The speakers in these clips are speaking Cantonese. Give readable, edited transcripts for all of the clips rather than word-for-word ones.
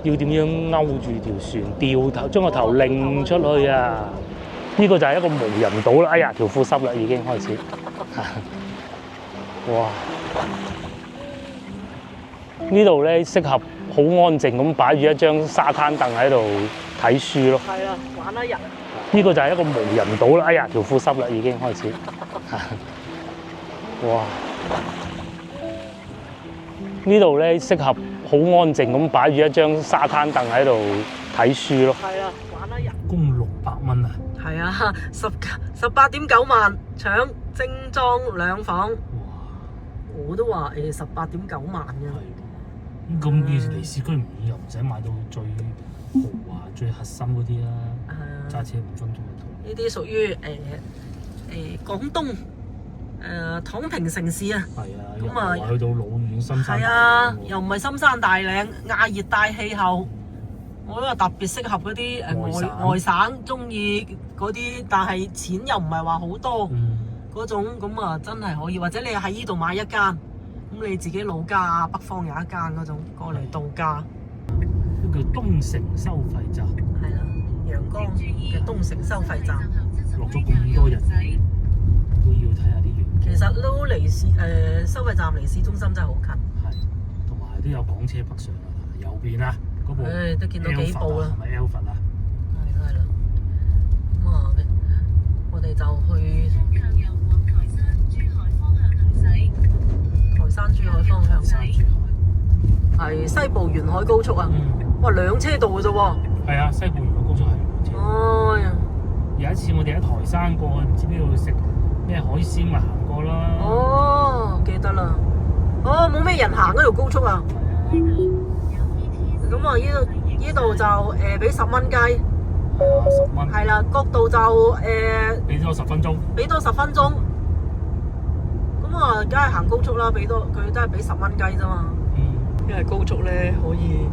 要點樣勾住條船，掉頭將個頭擰出去啊！呢個就係一個無人島啦。哎呀，條褲濕啦，已經開始。哇！呢度咧適合好安靜咁擺住一張沙灘凳喺度睇書咯。係啊，玩一日。呢個就係一個無人島啦。哎呀，條褲濕啦，已經開始。哇！呢度咧適合好安靜咁擺住一張沙灘凳喺度睇書咯。係啊，玩一日。供600蚊啊！係啊，18.9萬搶精裝兩房。哇！我都話18.9萬嘅。咁離市區又唔使買到最豪華、最核心嗰啲啦。揸車5分鐘就到。呢啲屬於廣東躺平城市啊。係啊，又唔係去到老遠深山。係啊，又唔係深山大嶺，亞熱帶氣候。我覺得特別適合嗰啲外省中意嗰啲，但係錢又唔係話好多嗰種，咁啊真係可以。或者你喺呢度買一間，咁你自己老家啊北方有一間嗰種過嚟度假。呢個叫東城收費站。係啦，陽江嘅東城收費站。落咗咁多人，都要睇下啲樣。其實都離市收費站離市中心真係好近。係，同埋都有港車北上啊，右邊啊。都見到幾部啦，係咪 Alphard 啊？係啦，咁啊，我哋就去台山珠海方向駛。係西部沿海高速啊！哇，2車道嘅啫喎。係啊，西部沿海高速係2車道。哎呀！有一次我哋喺台山過，唔知邊度食咩海鮮咪行過啦。哦，記得啦。哦，冇咩人行嗰條高速啊。咁啊，呢度就俾10蚊雞。係啊，10蚊。係啦，角度就俾多10分鐘。俾多10分鐘。咁啊，梗係行高速啦，佢都係俾10蚊雞啫嘛。因為高速咧可以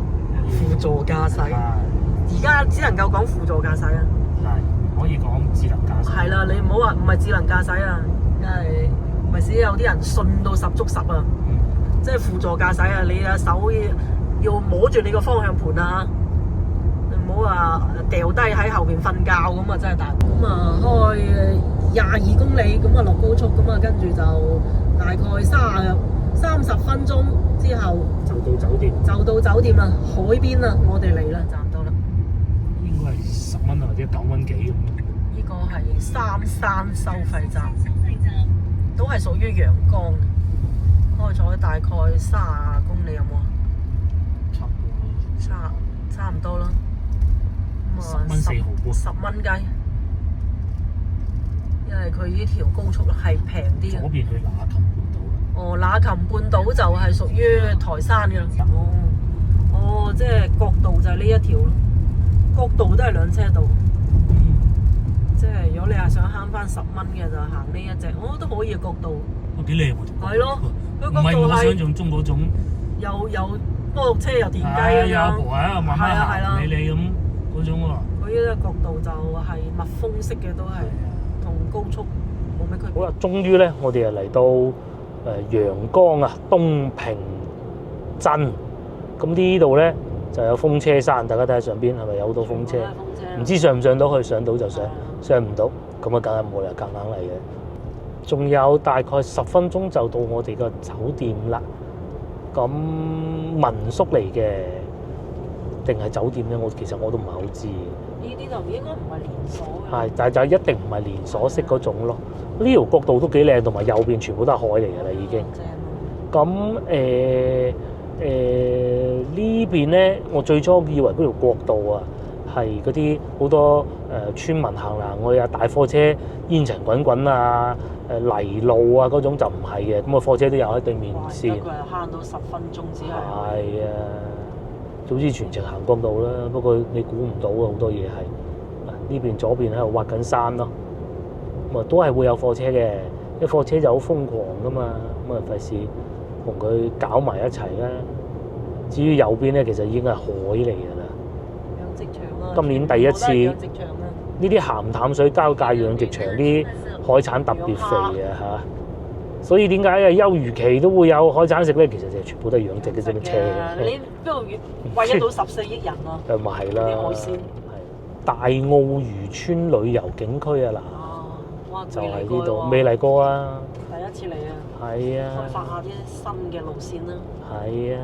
輔助駕駛。而家只能夠講輔助駕駛啊。係，唔可以講智能駕駛。係啦，你唔好話唔係智能駕駛啊，因為咪先有啲人信到10足10啊。即係輔助駕駛啊，你隻手要摸住你個方向盤啊，你唔好話掉低喺後邊瞓覺咁啊，真係大。咁啊開22公里，咁啊落高速，咁啊跟住就大概30分鐘之後就到酒店。就到酒店啦，海邊啦，我哋嚟啦，站到啦。應該係10蚊或者9蚊幾咁。呢個係三山收費站，都係屬於陽江，開咗大概30公里有冇啊？差唔多啦。咁啊10蚊4毫半。10蚊雞，因為佢呢條高速係平啲嘅。左邊去那琴半島啦。哦，那琴半島就係屬於台山嘅啦。哦，即係國道就係呢一條咯，國道都係2車道。即係如果你係想慳翻10蚊嘅，就行呢一隻，都可以嘅國道。都幾靚喎！係咯，佢國道係唔係我想象中嗰種。有摩托車又電雞咁樣。有阿婆喺度慢慢行你咁嗰種喎。佢呢個角度就係密封式嘅，都係同高速冇咩區別。好啦，終於咧，我哋又嚟到陽江啊東平鎮。咁呢度咧就有風車山，大家睇下上邊係咪有好多風車？唔知上唔上到去，上到就上，上唔到咁啊，梗係冇理由夾硬嚟嘅。仲有大概10分鐘就到我哋個酒店啦。咁民宿嚟嘅定係酒店咧？其實我都唔係好知。呢啲就應該唔係連鎖嘅。係，但係就一定唔係連鎖式嗰種咯。呢條角度都幾靚，同埋右邊全部都係海嚟㗎啦，已經。咁呢邊咧，我最初以為嗰條國道啊係嗰啲好多村民行行我啊，大貨車煙塵滾滾啊，泥路啊嗰種就唔係嘅，咁啊貨車都有喺對面先。佢係慳到10分鐘只係。係啊，總之全程行國道啦。不過你估唔到啊，好多嘢係呢邊左邊喺度挖緊山咯。咁啊都係會有貨車嘅，啲貨車就好瘋狂噶嘛，咁啊費事同佢搞埋一齊啦。至於右邊咧，其實已經係海嚟㗎啦。養殖場啊！今年第一次呢啲鹹淡水交界養殖場啲海產特別肥啊嚇！所以點解啊休漁期都會有海產食咧？其實就全部都係養殖嘅啫，車。你邊度餵得到14億人啊？咪係啦。啲海鮮。大澳漁村旅遊景區啊嗱。哇！就係呢度，未嚟過啊！第一次嚟啊！係啊！開發下啲新嘅路線啦。係啊！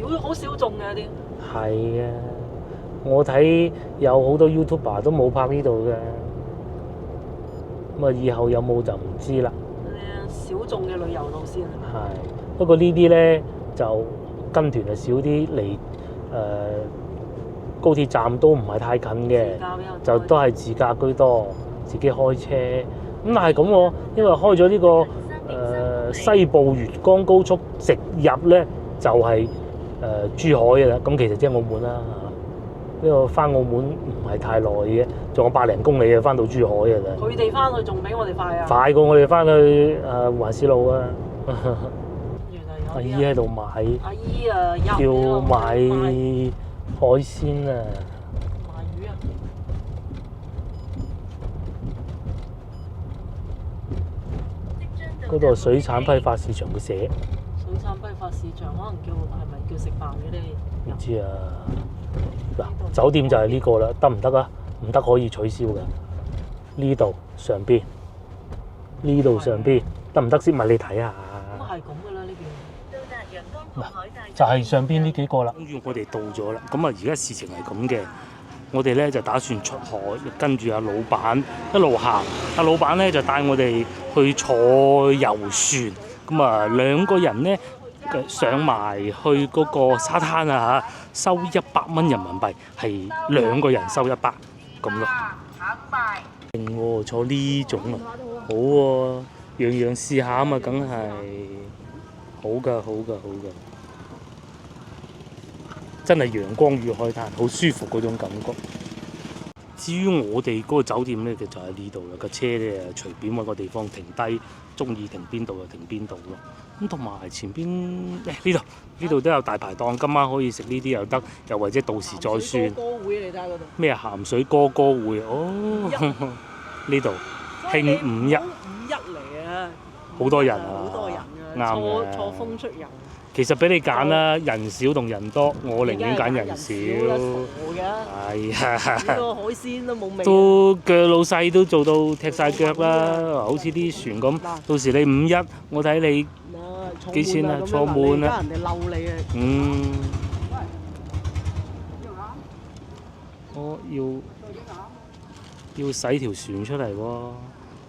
我哋好小眾嘅啲。係啊！我睇有好多 YouTuber 都冇拍呢度嘅，咁啊以後有冇就唔知啦。小眾嘅旅遊路線。係，不過呢啲咧就跟團就少啲嚟高鐵站都唔係太近嘅，就都係自駕居多，自己開車。咁但係咁喎，因為開咗呢個西部粵江高速直入咧，就係珠海嘅啦。咁其實即係澳門啦嚇。呢個翻澳門唔係太耐嘅，仲有100零公里就翻到珠海嘅啦。佢哋翻去仲比我哋快啊！快過我哋翻去環市路啊！阿姨喺度買，阿姨啊，叫買海鮮啊！賣魚啊！嗰度係水產批發市場嘅寫。水產批發市場可能係咪叫食飯嘅咧？唔知啊！嗱，酒店就係呢個啦，得唔得啊？唔得可以取消㗎。呢度上邊，呢度上邊得唔得先？咪你睇下。咁係咁㗎啦，呢邊。嗱，就係上邊呢幾個啦。終於我哋到咗啦。咁啊，而家事情係咁嘅，我哋咧就打算出海，跟住阿老闆一路行。阿老闆咧就帶我哋去坐遊船。咁啊，兩個人咧上埋去嗰個沙灘啊嚇，收100蚊人民幣，係2個人收100咁咯。勁喎，坐呢種啊，好喎，樣樣試下啊嘛，梗係。好㗎，好㗎，好㗎！真係陽光與海灘，好舒服嗰種感覺。至於我哋嗰個酒店咧，就喺呢度啦。個車咧隨便揾個地方停低，中意停邊度就停邊度咯。咁同埋前邊呢度都有大排檔，今晚可以食呢啲又得，又或者到時再算。歌會你睇下嗰度。咩鹹水歌會哦？呢度慶51嚟啊！好多人啊！好多人啊！啱嘅。錯風出遊。其實俾你揀啦，人少同人多，我寧願揀人少。係啊，呢個海鮮都冇味。都腳老細都做到踢晒腳啦，好似啲船咁。到時你51，我睇你幾錢啊？坐滿啦。人哋嬲你啊！我要洗條船出嚟喎，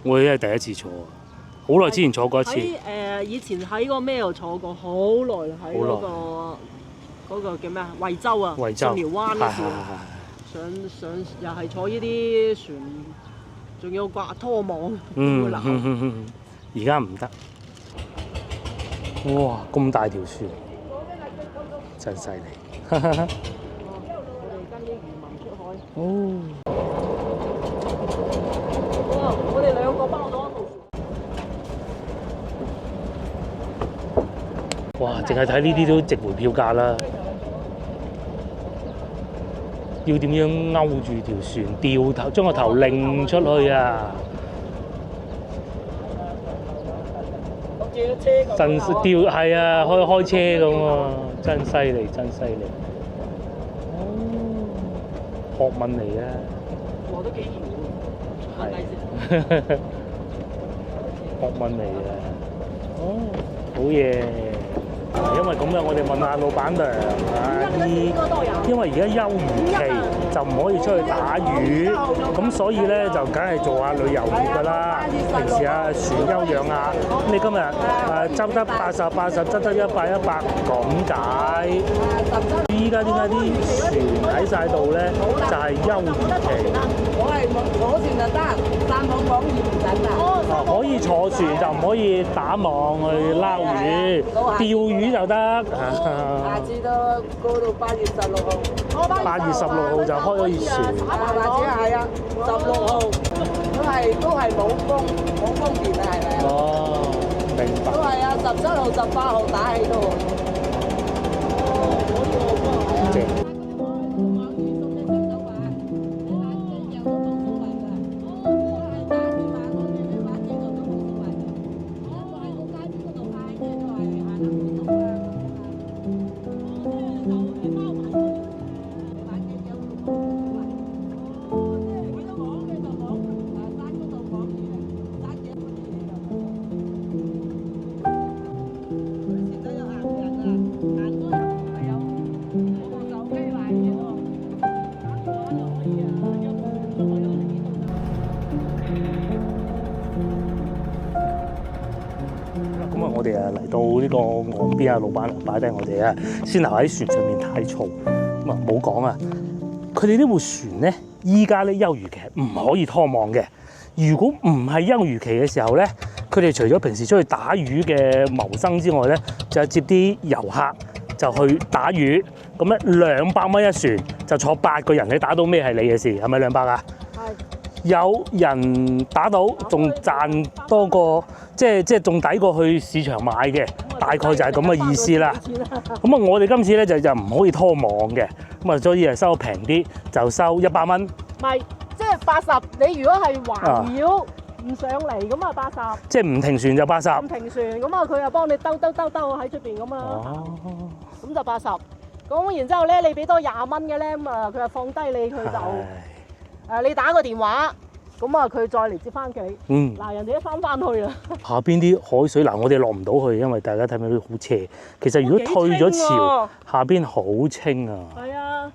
我真係第一次坐。好耐之前坐過一次。以前喺個咩度坐過，好耐喺嗰個叫咩啊？惠州啊，信寮灣嗰時，上又係坐呢啲船，仲要掛拖網，會流。而家唔得。哇！咁大條船，真犀利。我哋跟啲漁民出海。哦。哇！我哋2個包咗。哇！淨係睇呢啲都值回票價啦。要點樣勾住條船，掉頭將個頭擰出去啊！真掉係啊，開車咁喎，真犀利，真犀利。學問嚟啊！我都幾嚴喎。係。學問嚟啊！哦，好嘢。因為咁樣，我哋問下老闆娘因為而家休漁期就唔可以出去打魚，咁所以咧就梗係做下旅遊業㗎啦。平時啊船休養下，咁你今日執得80，執得100咁解。依家點解啲船喺晒度咧？就係休漁期。我係坐船就得，散網講魚唔準啊！可以坐船就唔可以打網去撈魚，釣魚就得。下次都過到8月16號。8月16號就開咗熱船。或者係啊，16號都係冇風電啊，係咪啊？哦，明白。都係啊，17號、18號打喺度。旁邊啊，老闆娘擺低我哋啊，先留喺船上面太嘈，咁啊冇講啊。佢哋呢部船咧，依家咧休漁期唔可以拖網嘅。如果唔係休漁期嘅時候咧，佢哋除咗平時出去打魚嘅謀生之外咧，就接啲遊客就去打魚。咁咧200蚊一船，就坐8個人，你打到咩係你嘅事，係咪200啊？有人打到，仲賺多過，即係仲抵過去市場買嘅，大概就係咁嘅意思啦。咁啊，我哋今次咧就唔可以拖網嘅，咁啊，所以係收平啲，就收100蚊。唔係，即係80。你如果係環繞唔上嚟咁啊，80。即係唔停船就80。唔停船咁啊，佢又幫你兜喺出邊咁啊。咁就80。咁然之後咧，你俾多20蚊嘅咧，咁啊，佢就放低你，佢就你打個電話，咁啊，佢再嚟接翻佢。嗱，人哋都翻去啦。下邊啲海水嗱，我哋落唔到去，因為大家睇唔到好斜。其實如果退咗潮，下邊好清啊。係啊。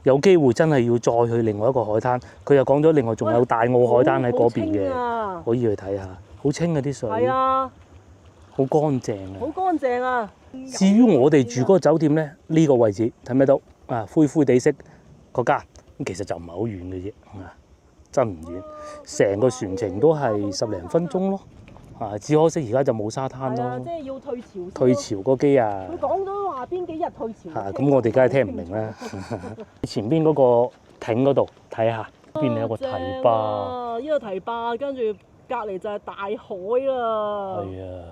有機會真係要再去另外一個海灘。佢又講咗，另外仲有大澳海灘喺嗰邊嘅，可以去睇下。好清啊啲水。係啊。好乾淨啊。好乾淨啊。至於我哋住嗰個酒店咧，呢個位置睇唔睇到啊？灰灰地色嗰間，咁其實就唔係好遠嘅啫，真唔遠。成個船程都係10零分鐘咯，只可惜而家就冇沙灘咯。即係要退潮。退潮嗰機啊！佢講咗話邊幾日退潮。咁我哋梗係聽唔明啦。前邊嗰個艇嗰度睇下，邊有個堤壩。呢個堤壩，跟住隔離就係大海啦。係啊。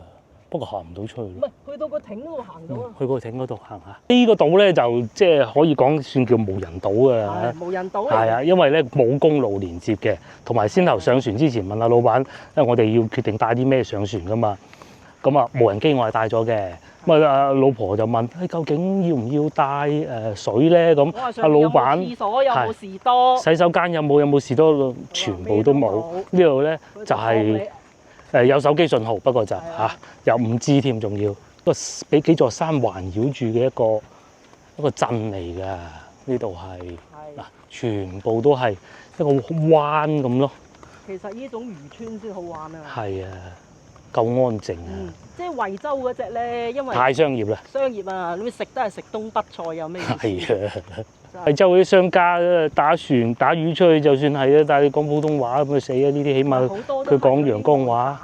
不過行唔到出去。唔係，去到個艇嗰度行到啊！去個艇嗰度行下。呢個島咧就即係可以講算叫無人島㗎啦。無人島嚟。係啊，因為咧冇公路連接嘅，同埋先頭上船之前問下老闆，因為我哋要決定帶啲咩上船㗎嘛。咁啊，無人機我係帶咗嘅。咁啊，老婆就問：究竟要唔要帶水咧？咁阿老闆廁所有冇士多？洗手間有冇士多？全部都冇。呢度咧就係。有手機信號，不過就有5G添，仲要俾幾座山環繞住嘅一個鎮嚟㗎。呢度係嗱，全部都係一個灣咁咯。其實呢種漁村先好玩啊！係啊，夠安靜啊！即係惠州嗰隻咧，因為太商業啦。商業啊，你食都係食東北菜，有咩意思？係啊。惠州嗰啲商家打船打魚出去就算係啊，但係你講普通話咁啊死啊！呢啲起碼佢講陽江話。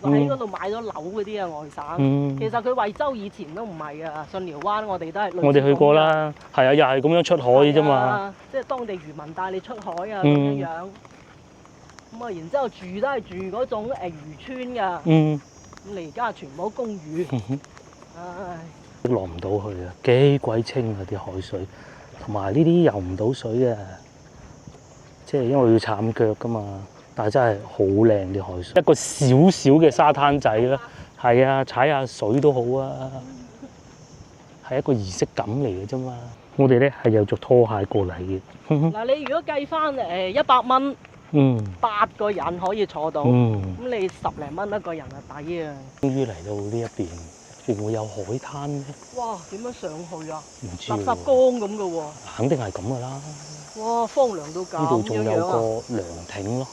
因為喺嗰度買咗樓嗰啲啊，外省。其實佢惠州以前都唔係啊，巽寮灣我哋都係。我哋去過啦，係啊，又係咁樣出海啫嘛。即係當地漁民帶你出海啊咁樣樣。咁啊，然之後住都係住嗰種漁村㗎。咁你而家全部都公寓。唉。落唔到去啊！幾鬼清啊啲海水。同埋呢啲游唔到水啊，即係因為要撐腳噶嘛。但係真係好靚啲海水，一個小小嘅沙灘仔啦，係啊，踩下水都好啊，係一個儀式感嚟嘅啫嘛。我哋咧係有着拖鞋過嚟嘅。嗱，你如果計翻100蚊，8個人可以坐到，咁你10零蚊一個人啊抵啊！終於嚟到呢一邊。會唔會有海灘咧？哇！點樣上去啊？唔知垃圾缸咁嘅喎。肯定係咁嘅啦。哇！荒涼到咁樣樣啊！呢度仲有個涼亭咯。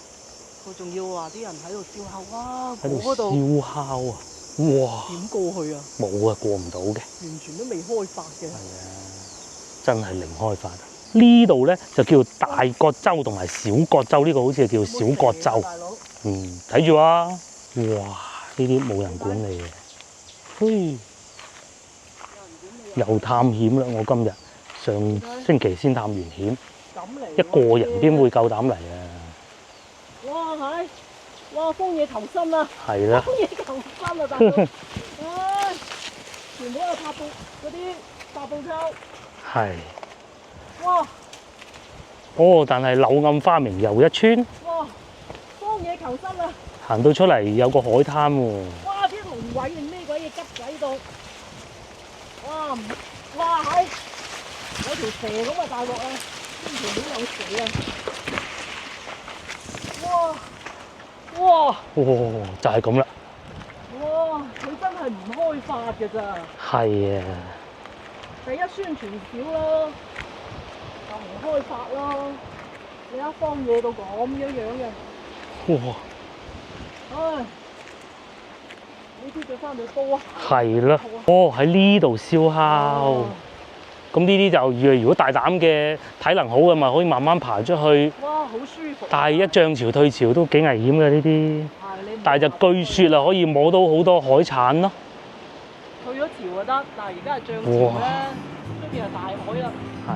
佢仲要話啲人喺度燒烤啊！喺度燒烤啊！哇！點過去啊？冇啊，過唔到嘅。完全都未開發嘅。係啊，真係零開發。呢度咧就叫大角洲同埋小角洲，呢個好似係叫小角洲。大佬。睇住啊！哇！呢啲冇人管理嘅。嘿，又探險啦！我今日上星期先探完險，一個人邊會夠膽嚟啊？哇係，哇荒野求生啊！係啦，荒野求生啊大佬！唉，全部有嗰啲發泡膠。係。哇！哦，但係柳暗花明又一村。哇！荒野求生啊！行到出嚟有個海灘喎。哇！啲龍位定咩鬼嘢吉仔度？哇！哇係，有條蛇咁啊大鑊啊！呢條面有蛇啊！哇！哇！哇！就係咁啦。哇！佢真係唔開發㗎咋。係啊。第一宣傳少咯，又唔開發咯。你一荒野到咁樣樣嘅。哇！唉，啲就翻到多。係啦，哦喺呢度燒烤。咁呢啲就如果大膽嘅體能好嘅，咪可以慢慢爬出去。哇，好舒服！但係一漲潮退潮都幾危險嘅呢啲。但係就據說啦，可以摸到好多海產咯。退咗潮就得，但係而家係漲潮咧，出邊係大海啦。係。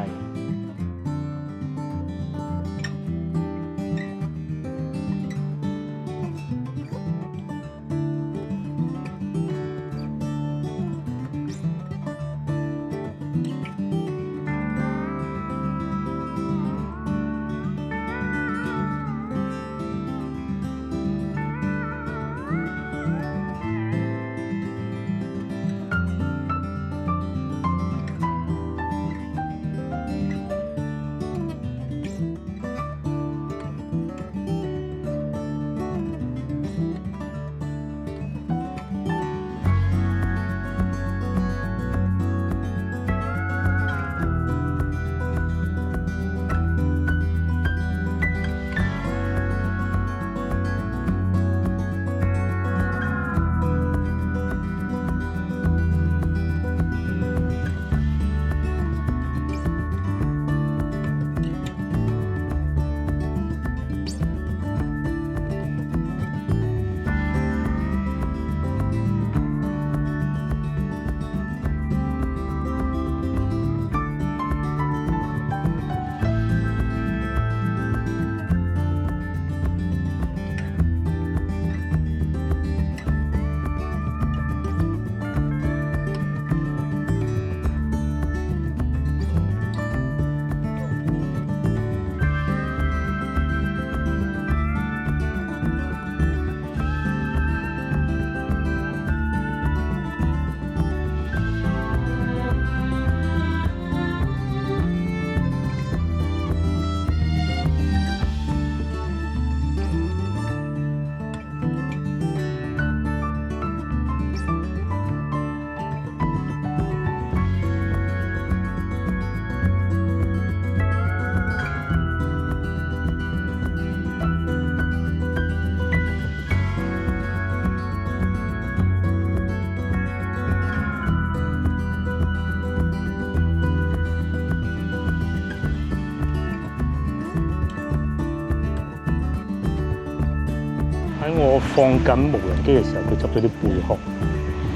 喺我放緊無人機嘅時候，佢執咗啲貝殼，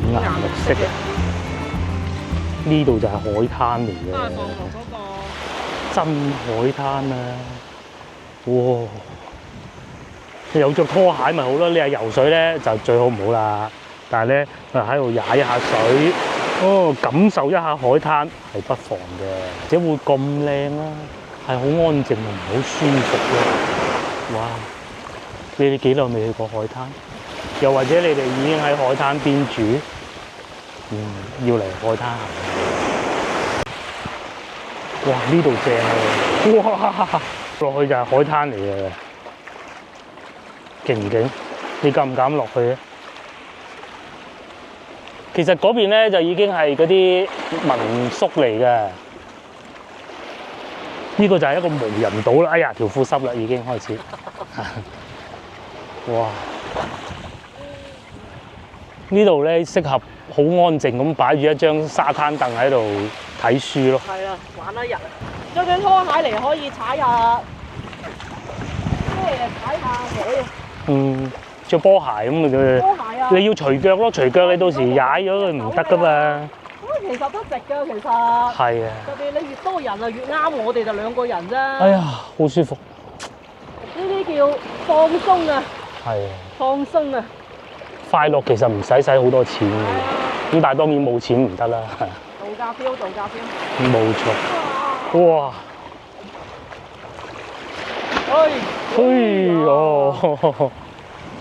五顏六色嘅。呢度就係海灘嚟嘅，放落嗰個真海灘啊！哇！你有着拖鞋咪好咯，你係游水咧就最好唔好啦。但係咧，喺度踩一下水，哦，感受一下海灘係不妨嘅，而且會咁靚啦，係好安靜同好舒服咯。哇！你哋幾耐未去過海灘？又或者你哋已經喺海灘邊住？要嚟海灘行。哇！呢度正喎！哇！落去就係海灘嚟嘅，勁唔勁？你敢唔敢落去咧？其實嗰邊咧就已經係嗰啲民宿嚟嘅。呢個就係一個無人島啦！哎呀，條褲濕啦，已經開始。哇！呢度咧適合好安靜咁擺住一張沙灘凳喺度睇書咯。係啊，玩一日啊！着對拖鞋嚟可以踩下，即係踩下海啊！着波鞋咁嘅波鞋啊！你要除腳咯，除腳你到時踩咗佢唔得噶嘛。咁其實都值㗎，其實。係啊。特別你越多人啊，越啱我哋就兩個人啫。哎呀，好舒服。呢啲叫放鬆啊！係啊。放鬆啊！快樂其實唔使好多錢嘅，咁但係當然冇錢唔得啦。度假 feel，度假 feel。冇錯。哇！哦，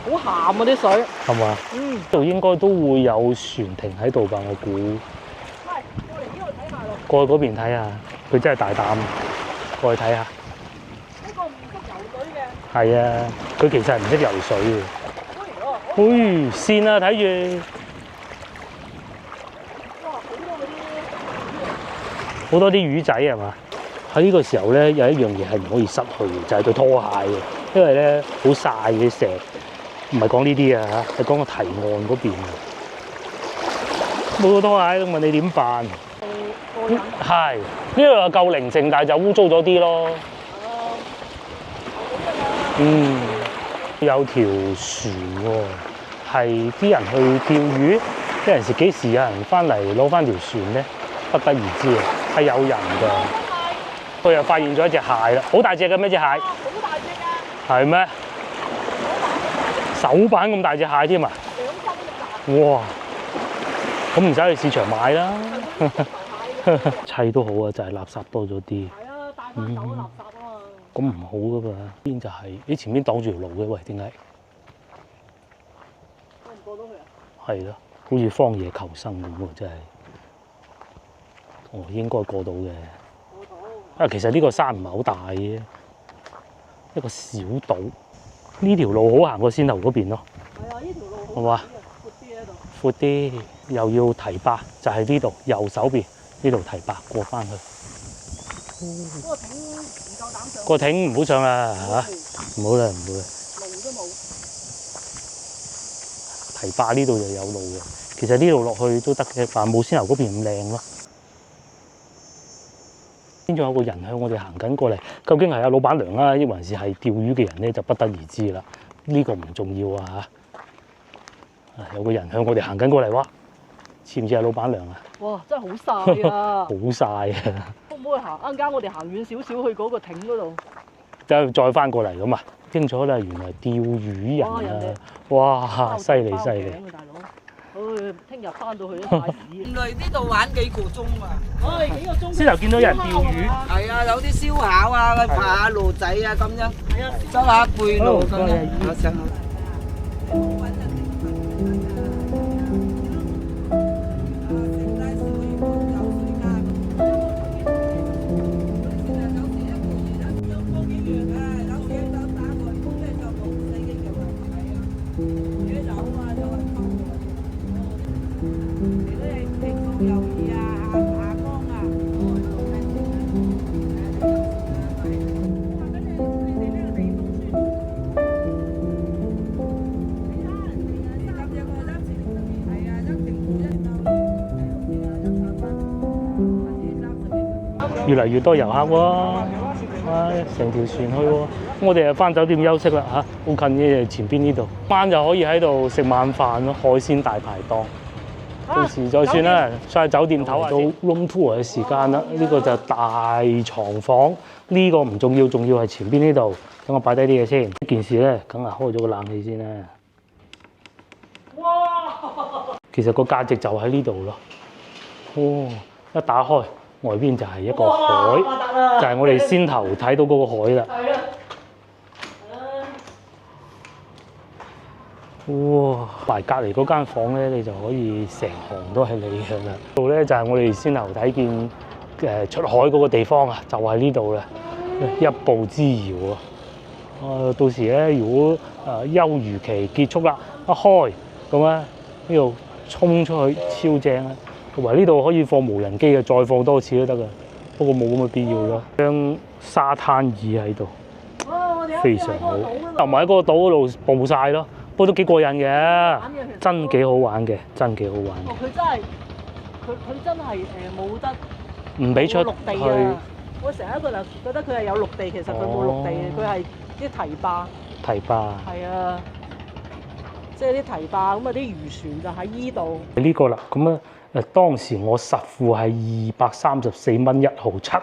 好鹹啊啲水。係嘛？呢度應該都會有船停喺度吧？我估。喂，過嚟呢度睇下咯。過去嗰邊睇下，佢真係大膽。過去睇下。呢個唔識游水嘅。係啊，佢其實係唔識游水嘅。線啊，睇住。哇，好多啲魚仔係嘛？喺呢個時候咧，有一樣嘢係唔可以失去嘅，就係對拖鞋嘅，因為咧好曬嘅石，唔係講呢啲啊嚇，係講個堤岸嗰邊啊，冇個拖鞋，問你點辦？過癮。係呢度又夠寧靜，但係就污糟咗啲咯。有條船喎，係啲人去釣魚，啲人幾時有人翻嚟攞翻條船咧？不得而知啊，係有人㗎。佢又發現咗一隻蟹啦，好大隻嘅咩隻蟹？好大隻㗎。係咩？手板咁大隻蟹添啊！2斤咁大。哇！咁唔使去市場買啦。砌都好啊，就係垃圾多咗啲。係啊，帶翻走垃圾啊嘛。咁唔好噶嘛，邊就係你前面擋住條路嘅，喂，點解？過唔過到去啊？係咯，好似荒野求生咁喎，真係。哦，應該過到嘅。過啊，到。其實呢個山唔係好大嘅，一個小島。呢條路好行過先頭嗰邊咯。係啊，呢條路好嘛？闊啲喺度。闊啲，又要堤壩，就係呢度右手邊呢度堤壩過翻去。嗰個艇唔夠膽上。個艇唔好上啦嚇，唔好啦唔好啦。路都冇。堤壩呢度就有路嘅，其實呢度落去都得嘅，但冇先頭嗰邊咁靚咯。先仲有個人向我哋行緊過嚟，究竟係阿老闆娘啊，抑還是係釣魚嘅人咧，就不得而知啦。呢個唔重要啊嚇。有個人向我哋行緊過嚟喎，似唔似係老闆娘啊？哇！真係好曬啊！好曬啊！可唔可以行？啱啱我哋行遠少少去嗰個艇嗰度。再翻過嚟咁啊！清楚啦，原來釣魚人啊！哇，犀利犀利！大佬，聽日翻到去都曬屎。原來呢度玩幾個鐘啊！幾個鐘。先頭見到有人釣魚。係啊，有啲燒烤啊，去爬下路仔啊咁樣，周下背路咁樣。我想。越嚟越多遊客喎，哇！成條船去喎，我哋就翻酒店休息啦嚇，好近嘅前邊呢度，晚就可以喺度食晚飯咯，海鮮大排檔。到時再算啦，上去酒店唞下。到 room tour 嘅時間啦，呢個就大床房，呢個唔重要，重要係前邊呢度。等我擺低啲嘢先。呢件事咧，梗係開咗個冷氣先啦。哇！其實個價值就喺呢度咯。哦，一打開。外邊就係一個海，就係我哋先頭睇到嗰個海啦。係啊！哇！埋隔離嗰間房咧，你就可以成行都係你嘅啦。度咧就係我哋先頭睇見出海嗰個地方啊，就係呢度啦，一步之遙啊！到時咧，如果休漁期結束啦，一開咁咧，呢度衝出去超正啊！同埋呢度可以放無人機嘅，再放多次都得噶。不過冇咁嘅必要咯。張沙灘椅喺度，非常好。同埋喺嗰個島嗰度捕晒咯，不過都幾過癮嘅，真幾好玩嘅，真幾好玩。哦，佢真係冇得唔俾出陸地啊！我成日一個就覺得佢係有陸地，其實佢冇陸地嘅，佢係啲堤壩。堤壩。係啊，即係啲堤壩咁啊，啲漁船就喺依度。呢個啦，咁啊。當時我實付係234蚊1號7，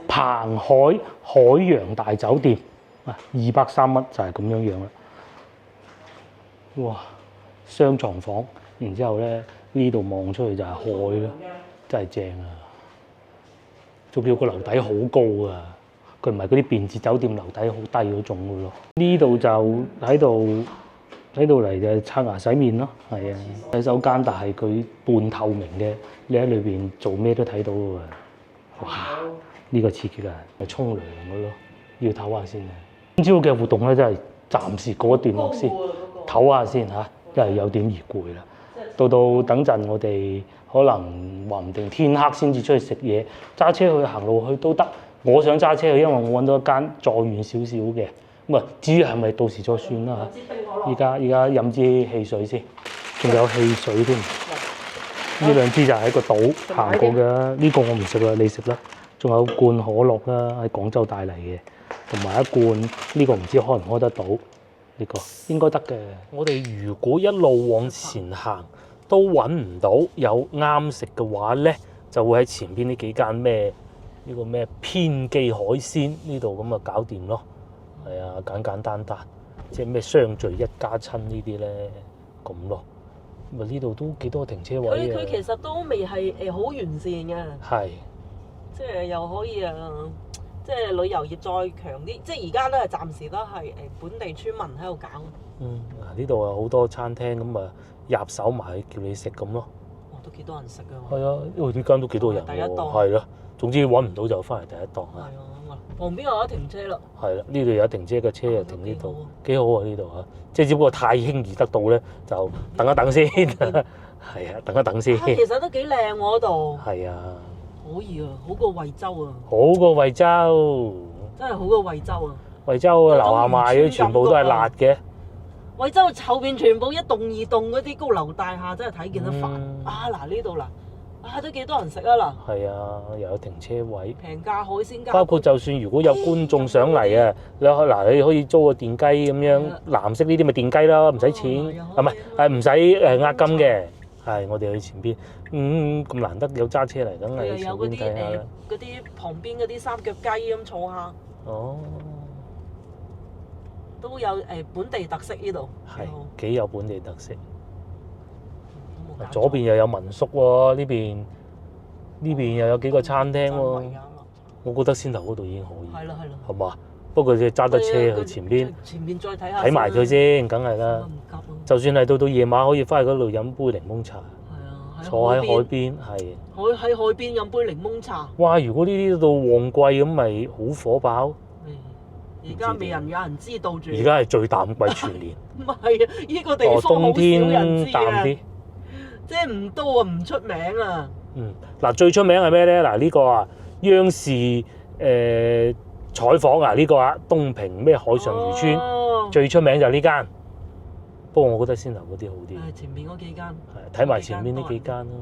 鵬海洋大酒店203蚊就係咁樣樣啦。哇！雙床房，然之後咧呢度望出去就係海啦，真係正啊！仲要個樓底好高啊，佢唔係嗰啲便捷酒店樓底好低嗰種嘅咯。呢度就喺度嚟就刷牙洗面咯，係啊，洗手間，但係佢半透明嘅，你喺裏邊做咩都睇到嘅喎。哇！呢個刺激啊，係沖涼嘅咯，要唞下先啊。今朝嘅活動咧，真係暫時過一段落先，唞下先嚇，因為有點而攰啦。到等陣我哋可能話唔定天黑先至出去食嘢，揸車去行路去都得。我想揸車去，因為我揾到一間再遠少少嘅。咁啊，至於係咪到時再算啦嚇。依家飲支汽水先。仲有汽水添。呢兩支就係喺個島行過嘅，呢個我唔食啦，你食啦。仲有罐可樂啦，喺廣州帶嚟嘅，同埋一罐呢個唔知開唔開得到，呢個應該得嘅。我哋如果一路往前行都揾唔到有啱食嘅話咧，就會喺前邊呢幾間咩呢個咩偏記海鮮呢度咁啊搞掂咯。係啊，簡簡單單，即係咩相聚一家親呢啲咧咁咯。咁啊呢度都幾多停車位佢其實都未係好完善嘅。係。即係又可以即係旅遊業再強啲，即係而家都係暫時都係本地村民喺度搞。嗱呢度有好多餐廳咁啊，入手埋叫你食咁咯。哇，都幾多人食㗎。係啊，因為呢間都幾多人喎。第一檔。係咯，總之揾唔到就翻嚟第一檔啊。係啊，旁邊有得停車啦。係啦，呢度有停車嘅車就停呢度，幾好啊呢度啊！即係只不過太輕易得到咧，就等一等先。係啊，等一等先。其實都幾靚喎嗰度。係啊。可以啊，好過惠州啊！好過惠州，真係好過惠州啊！惠州樓下賣嗰啲全部都係辣嘅。惠州後邊全部一棟二棟嗰啲高樓大廈，真係睇見得煩。嗱呢度嗱，都幾多人食啊嗱！係啊，又有停車位，平價海鮮價。包括就算如果有觀眾上嚟啊，你可以租個電雞咁樣，藍色呢啲咪電雞啦，唔使錢，係咪？係唔使呃金嘅。係，我哋去前邊，咁難得有揸車嚟，梗係前邊睇下啦。嗰啲旁邊嗰啲三腳雞咁坐下。哦。都有本地特色呢度。係，幾有本地特色。左邊又有民宿喎，呢邊又有幾個餐廳喎。我覺得先頭嗰度已經可以。係啦。係嘛？不過你揸得車去前邊。前邊再睇下。睇埋佢先，梗係啦。就算係到夜晚，可以翻去嗰度飲杯檸檬茶。係啊。坐喺海邊，係。喺海邊飲杯檸檬茶。哇！如果呢啲到旺季咁，咪好火爆。而家未有人知道住。而家係最淡季全年。唔係啊！呢個地方好少人知嘅。淡啲。即係唔多啊，唔出名啊。嗱，最出名係咩咧？嗱，呢個啊，央視採訪啊，呢個啊，東平咩海上漁村，最出名就係呢間。不過我覺得先頭嗰啲好啲。前面嗰幾間。係，睇埋前面呢幾間咯。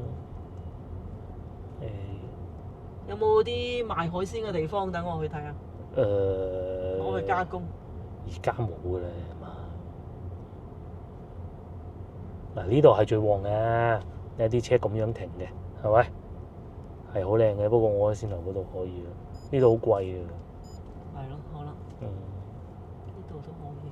有冇啲賣海鮮嘅地方等我去睇下？我去加工。而家冇㗎啦嘛。嗱，呢度係最旺嘅，有啲車咁樣停嘅，係咪？係好靚嘅，不過我喺先頭嗰度可以咯。呢度好貴啊。係咯，可能。呢度都可以。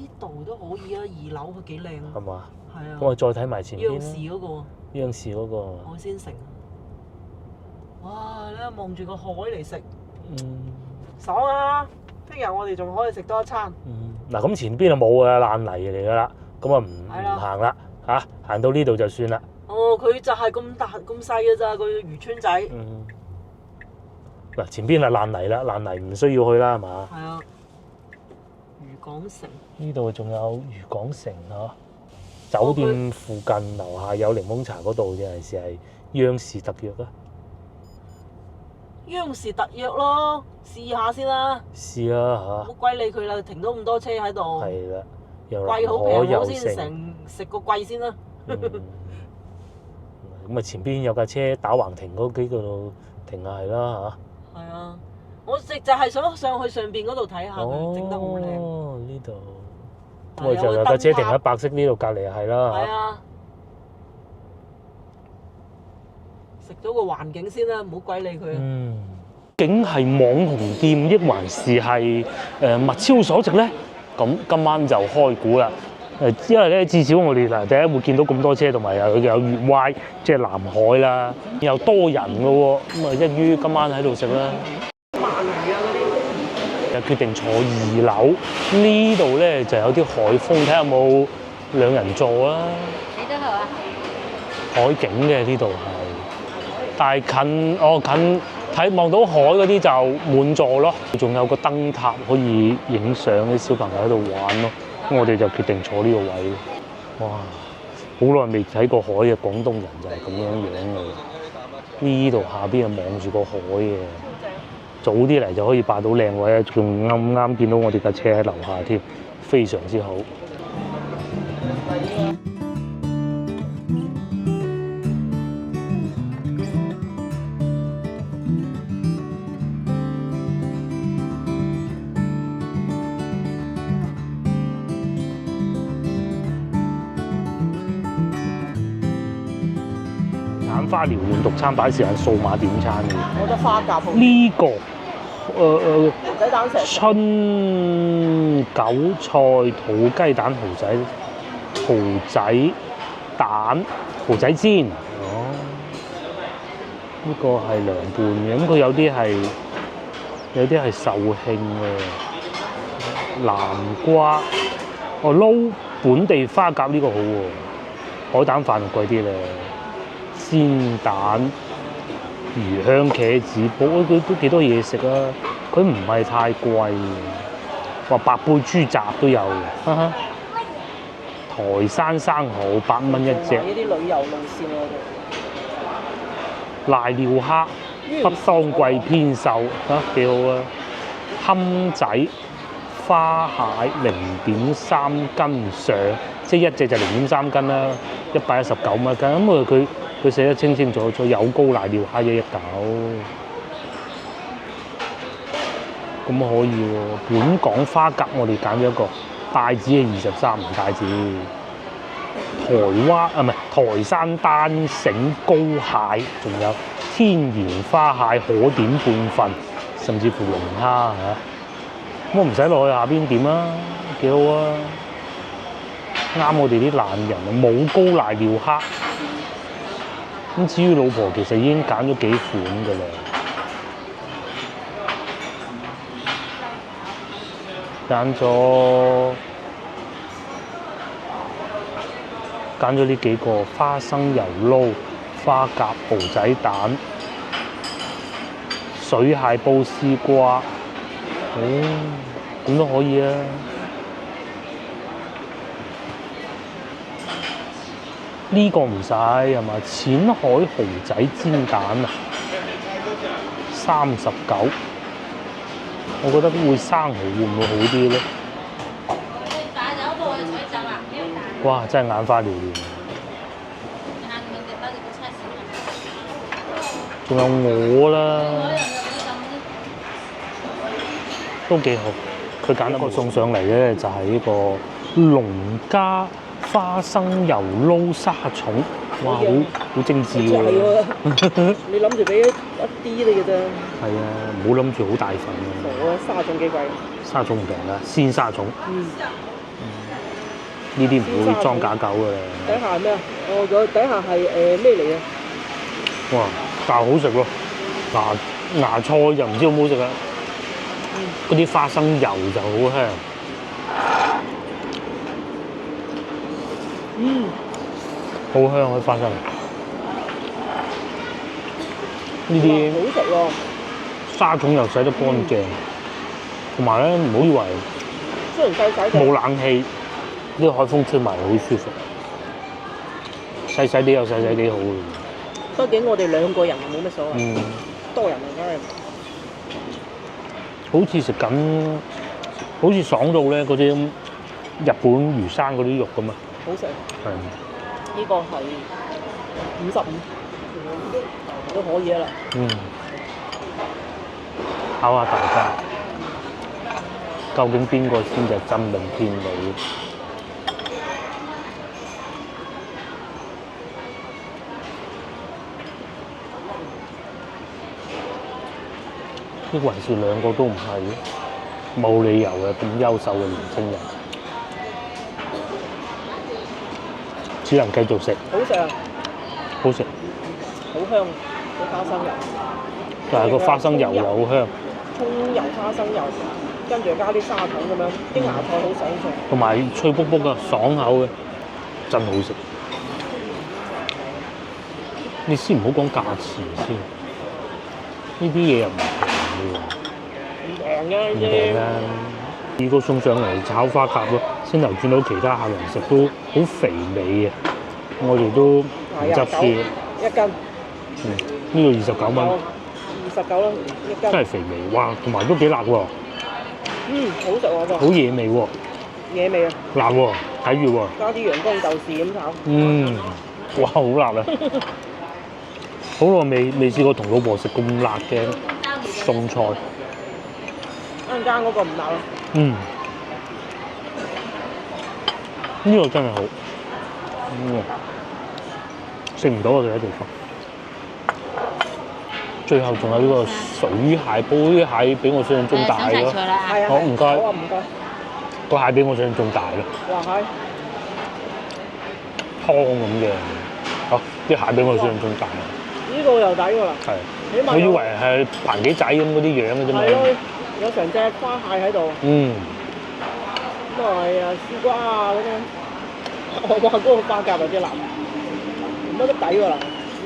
呢度都可以啊，2樓佢幾靚。係嘛？係啊。咁我再睇埋前邊啦。央視嗰個。央視嗰個。海鮮城。哇！你望住個海嚟食。爽啊！聽日我哋仲可以食多一餐。嗱，咁前邊就冇啊，爛泥嚟㗎啦。咁啊唔行啦嚇，行到呢度就算啦。佢就係咁大咁細嘅咋，個漁村仔。嗱，前邊係爛泥啦，爛泥唔需要去啦，係嘛？係啊。漁港城。呢度仲有漁港城嚇，酒店附近樓下有檸檬茶嗰度，有陣時係央視特約啊。央視特約咯，試下先啦。試啦嚇。唔好鬼理佢啦，停到咁多車喺度。係啦。貴好平好先食個貴先啦。咁啊，前邊有架車打橫停嗰幾個度停下係啦嚇。係啊，我就係想上去上邊嗰度睇下佢整得好靚。呢度。咁就有架車停喺白色呢度隔離係啦嚇。係啊。食咗個環境先啦，唔好鬼理佢。究竟係網紅店，抑還是係物超所值咧？咁今晚就開估啦。因為咧，至少我哋第一會見到咁多車，同埋有粵 Y， 即係南海啦，又多人嘅喎。咁啊，一於今晚喺度食啦。鰻魚啊嗰啲。就決定坐2樓，呢度咧就有啲海風，睇下有冇2人座啦。你都好啊。海景嘅呢度係，但係近睇望到海嗰啲就滿座咯，仲有個燈塔可以影相，啲小朋友喺度玩咯。咁我哋就決定坐呢個位。哇！好耐未睇過海嘅廣東人就係咁樣嘅。呢度下邊啊望住個海嘅，早啲嚟就可以霸到靚位啊！仲啱啱見到我哋架車喺樓下添，非常之好。花撩亂獨餐擺時間數碼點餐嘅。我覺得花甲好。呢、個仔蛋石春韭菜土雞蛋蠔仔蛋蠔仔煎。哦，呢、個係涼拌嘅，咁佢有啲係壽慶嘅南瓜。哦，撈本地花甲呢個好喎，海膽飯就貴啲咧。煎蛋、魚香茄子煲，佢都幾多嘢食啊！佢唔係太貴，話白貝豬雜都有嘅。台山生蠔8蚊一隻，呢啲旅遊路線啊，瀨尿蝦北當季偏瘦啊，幾好啊！堪仔花蟹0.3斤上，即係一隻就0.3斤啦，119蚊一斤。咁佢寫得清清楚楚，有膏瀨尿蝦119，咁可以喎。本港花甲我哋揀咗一個帶子係23，唔帶子。台山單繩膏蟹，仲有天然花蟹可點半份，甚至乎龍蝦嚇。咁我唔使落去下邊點啊，幾好啊！啱我哋啲懶人啊，冇膏瀨尿蝦。咁至於老婆其實已經揀咗幾款㗎啦，揀咗呢幾個花生油撈、花甲蠔仔蛋、水蟹煲絲瓜，咁都可以啊！呢個唔使係嘛？淺海蠔仔煎蛋啊，39，我覺得會生蠔會唔會好啲咧？哇！真係眼花繚亂。仲有鵝啦，都幾好。佢揀一個送上嚟咧，就係呢個農家花生油撈沙蟲，哇！好精緻喎。你諗住俾一啲你嘅啫。係啊，唔好諗住好大份啊。沙蟲幾貴？沙蟲唔平啦，鮮沙蟲。呢啲唔會裝假狗㗎啦。底下係咩啊？底下係咩嚟啊？哇！但係好食喎，芽菜就唔知好唔好食啦。嗰啲花生油就好香。好香嗰啲花生。呢啲好食喎。沙蟲又洗得乾淨，同埋咧唔好以為雖然細細冇冷氣。啲海風吹埋好舒服，細細啲又細細啲好嘅。畢竟我哋2個人冇乜所謂，多人啊梗係。好似食緊，好似爽到咧嗰啲日本魚生嗰啲肉咁啊！好食。係。呢個係55，都可以啦。考下大家，究竟邊個先係真命天女？呢還是2個都唔係，冇理由嘅咁優秀嘅年青人，只能繼續食。好食啊！好食。好香，啲花生油。但係個花生油又好香。葱油花生油，跟住加啲沙糖咁樣，啲芽菜好爽脆。同埋脆卜卜嘅，爽口嘅，真好食。你先唔好講價錢先，呢啲嘢又唔平嘅。唔平啊！呢個送上嚟炒花甲咯，先頭見到其他客人食都好肥美啊！我哋都唔執輸。1斤。呢個29蚊。29啦，1斤。真係肥美，哇！同埋都幾辣喎。好食喎，好野味喎。野味啊！辣喎，睇住喎。加啲陽光豆豉咁炒。哇！好辣啊！好耐未試過同老婆食咁辣嘅餸菜。啱間嗰個唔辣咯。呢個真係好。食唔到啊！其他地方。最後仲有呢個水蟹煲，啲蟹比我想象中大咯。係啊，好唔該好啊，唔該。個蟹比我想象中大咯，哇係，湯咁嘅。好，啲蟹比我想象中大。呢個又抵喎啦。係，起碼我以為係棚幾仔咁嗰啲樣嘅啫嘛。係咯，有成隻花蟹喺度，嗯，咁啊係啊，絲瓜啊嗰啲。我話嗰個花甲有啲難，唔得都抵喎啦。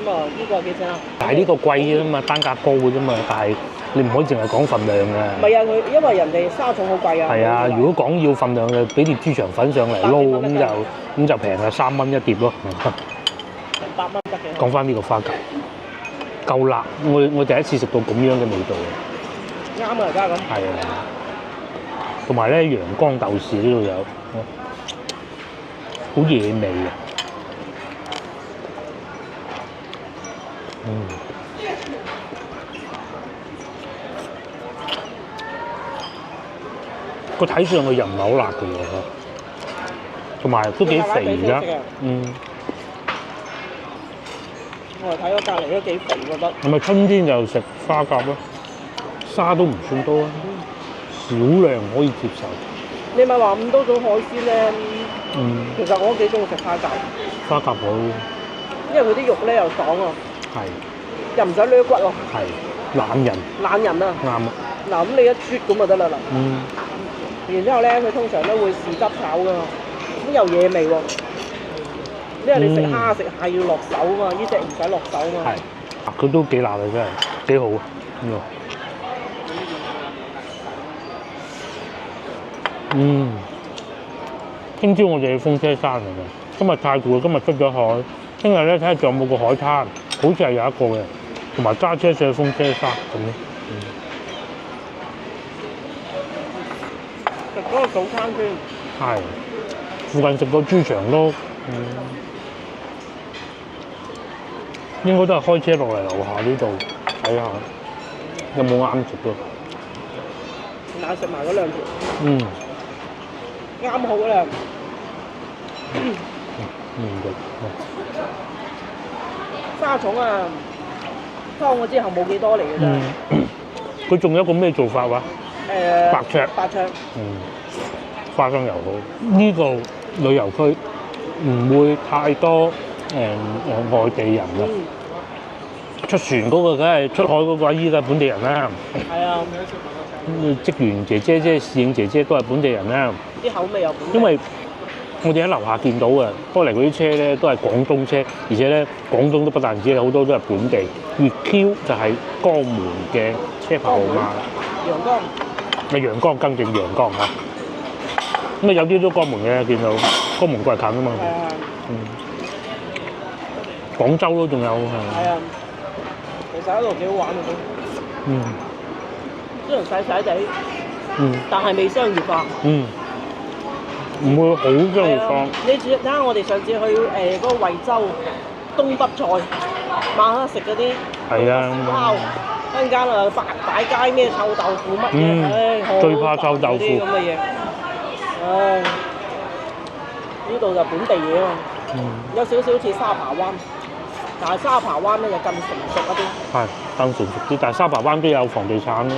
咁啊，呢個幾錢啊？但係呢個貴嘅啫嘛，單價高嘅啫嘛，但係你唔可以淨係講份量唔嘅。係啊，佢因為人哋沙蟲好貴啊。係啊，如果講要份量就俾碟豬腸粉上嚟撈，咁就平啊，3蚊一碟咯。 8蚊得嘅。講翻呢個花甲，夠辣，我第一次食到咁樣嘅味道。啱啊，而家咁。係啊，同埋咧陽光豆豉呢度有，好野味啊！個睇上去又唔係好辣嘅喎，同埋都幾肥而家。我睇咗隔離都幾肥，覺得。係咪春天就食花甲咯？沙都唔算多啊，少量可以接受。你咪話咁多種海鮮咧，其實我都幾中意食花甲。花甲好，因為佢啲肉咧又爽啊，係又唔使攣骨喎。係懶人，懶人啊！啱啊。嗱咁你一啜咁就得啦嗱。嗯，然之後咧，佢通常都會豉汁炒噶嘛，咁有野味喎。因為你食蝦食蟹要落手啊嘛，呢隻唔使落手啊嘛。係，佢都幾辣啊，真係幾好啊！聽朝我哋去風車山嚟嘅，今日太攰，今日出咗海，聽日咧睇下仲有冇個海灘，好似係有一個嘅，同埋揸車上去風車山咁咯。食嗰個早餐先。係，附近食個豬腸都，應該都係開車落嚟樓下呢度睇下，有冇啱食咯。嗱，食埋嗰兩條。啱好啦。沙蟲啊，劏咗之後冇幾多嚟嘅啫。佢仲有一個咩做法話？白灼。白灼。花生油好。呢個旅遊區唔會太多外地人啦。出船嗰個梗係出海嗰個阿姨都係本地人啦。係啊。職員姐姐即係侍應姐姐都係本地人啦。啲口味又本地。因為我哋喺樓下見到嘅，過嚟嗰啲車咧都係廣東車，而且咧廣東都不但止，好多都係本地。粵 Q 就係江門嘅車牌號碼。陽江。咪陽江更正陽江嚇。咁啊有啲都江門嘅，見到江門過嚟近啊嘛。係啊。廣州都仲有係。係啊。其實喺度幾好玩嘅都。雖然細細地。但係未商業化。唔會好商業化。你睇下我哋上次去嗰個惠州東北菜，晚黑食嗰啲燒一陣間啊擺街咩臭豆腐乜嘢，最怕臭豆腐咁嘅嘢。呢度就本地嘢啊嘛，有少少似沙扒灣，但係沙扒灣咧就更成熟一啲。係更成熟啲，但係沙扒灣都有房地產咧。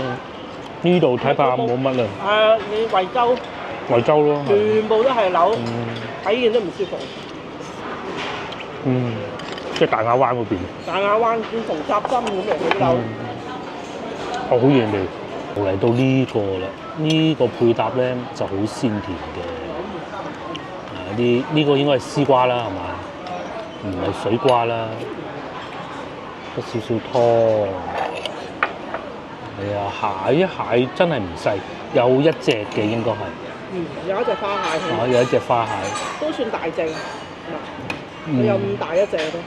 呢度睇怕冇乜啦。係啊，你惠州。惠州咯，全部都係樓，睇見都唔舒服。即係大亞灣嗰邊。大亞灣見縫插針咁嚟啲樓。好嘢味，嚟到呢個啦，呢個配搭咧就好鮮甜嘅。呢個應該係絲瓜啦，係嘛？唔係水瓜啦，得少少湯。係啊，蟹真係唔細，有一隻嘅應該係。有一隻花蟹。有一隻花蟹。都算大隻，佢有咁大一隻都。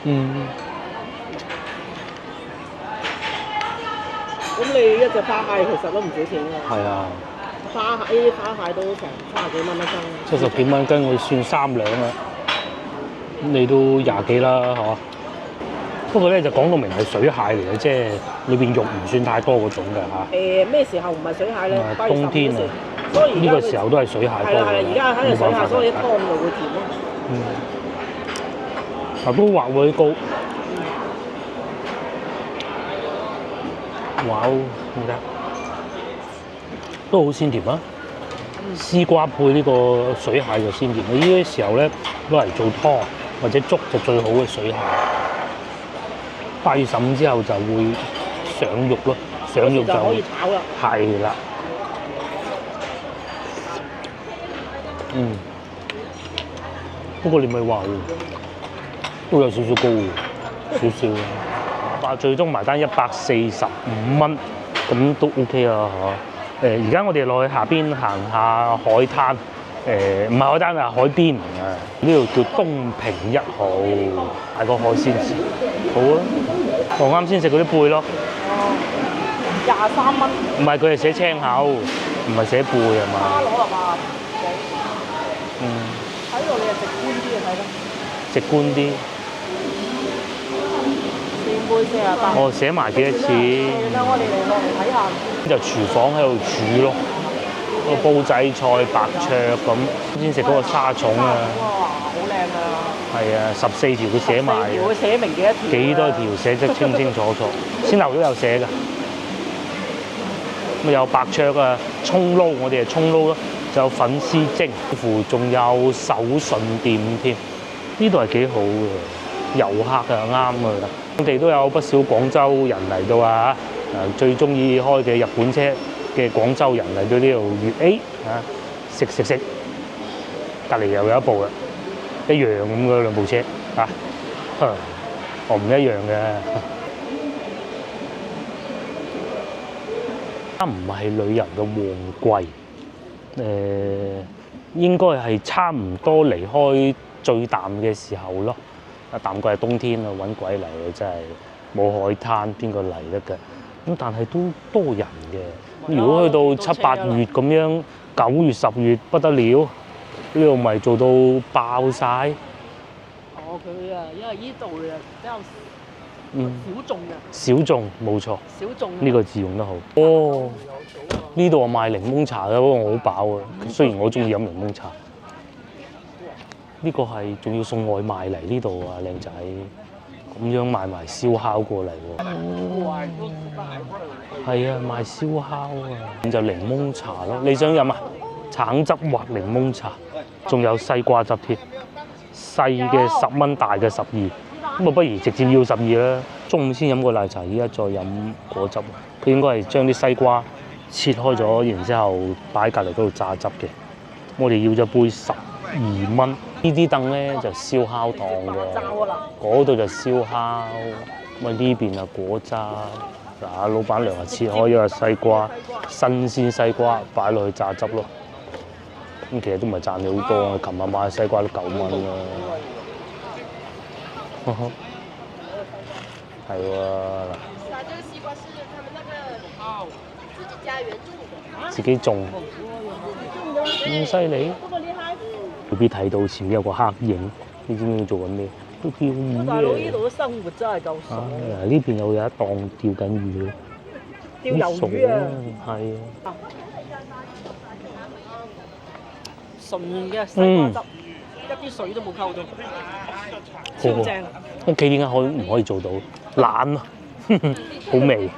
咁你一隻花蟹其實都唔少錢㗎。係啊。呢啲花蟹都成30幾蚊一斤。70幾蚊斤，我算3兩啦。咁你都20幾啦，係嘛？不過咧就講到明係水蟹嚟嘅，即係裏邊肉唔算太多嗰種㗎嚇。咩時候唔係水蟹咧？冬天啊。呢個時候都係水蟹多。係而家喺度水蟹，所以啲湯就會甜咯。都話會高。哇！你睇，都好鮮甜啊！絲瓜配呢個水蟹就鮮甜。呢啲時候咧攞嚟做湯或者粥就最好嘅水蟹。8月15之後就會上肉咯，上肉就可以炒啦。係啦。不過你咪話都有少少高喎，少少。話最終埋單145蚊，咁都 OK 啦嚇。而家我哋落去下邊行下海灘，唔係海灘啊，海邊啊。呢度叫東平1號，係個海鮮市。好啊，我啱先食嗰啲貝咯。23蚊。唔係，佢係寫青口，唔係寫貝係嘛？蝦螺係嘛？喺度你係直觀啲嘅睇得。直觀啲。扇貝48。哦，寫埋幾多錢？啦，我哋嚟落嚟睇下。就廚房喺度煮咯，個煲仔菜、白灼咁。先食嗰個沙蟲啊！哇，好靚啊！係啊，14條佢寫埋。14條佢寫明幾多條？幾多條寫得清清楚楚，先樓都有寫㗎。咁有白灼啊，葱撈，我哋係葱撈咯，就有粉絲蒸，乎仲有手信店添。呢度係幾好嘅，遊客啊啱㗎。我哋都有不少廣州人嚟到啊！最中意開嘅日本車嘅廣州人嚟到呢度粵 A 啊，食，隔離又有一部啦，一樣咁嘅兩部車啊，我唔一樣嘅。唔係旅遊嘅旺季，應該係差唔多離開最淡嘅時候咯。淡季係冬天啊，揾鬼嚟啊！真係冇海灘，邊個嚟得㗎？咁但係都多人嘅。如果去到7、8月咁樣，9月、10月不得了，呢度咪做到爆晒。哦，佢啊，因為呢度啊比較小眾嘅。小眾冇錯。小眾。呢個字用得好。哦，呢度啊賣檸檬茶嘅，不過我好飽啊。雖然我中意飲檸檬茶。呢個係仲要送外賣嚟呢度啊，靚仔。咁樣賣埋燒烤過嚟喎。係啊，賣燒烤啊。咁就檸檬茶咯。你想飲啊？橙汁或檸檬茶，仲有西瓜汁添。細嘅10蚊，大嘅12。咁啊，不如直接要12啦。中午先飲個奶茶，依家再飲果汁。佢應該係將啲西瓜切開咗，然之後擺喺隔離嗰度榨汁嘅。我哋要咗杯12蚊。呢啲凳咧就燒烤檔嘅，嗰度就燒烤。咁呢邊啊果汁。嗱，老闆娘啊切開咗個西瓜，新鮮西瓜擺落去榨汁咯。咁其實都唔係賺你好多，琴日買嘅西瓜都9蚊啦。係喎。自己種。咁犀利？未必睇到前面有個黑影，你知唔知做緊咩？都釣魚嘅。大佬呢度嘅生活真係夠爽。呢邊又有一檔釣緊魚嘅。釣魷魚啊！係啊。純嘅西瓜汁，一啲水都冇溝到，超正。屋企點解唔可以做到？懶啊，好味。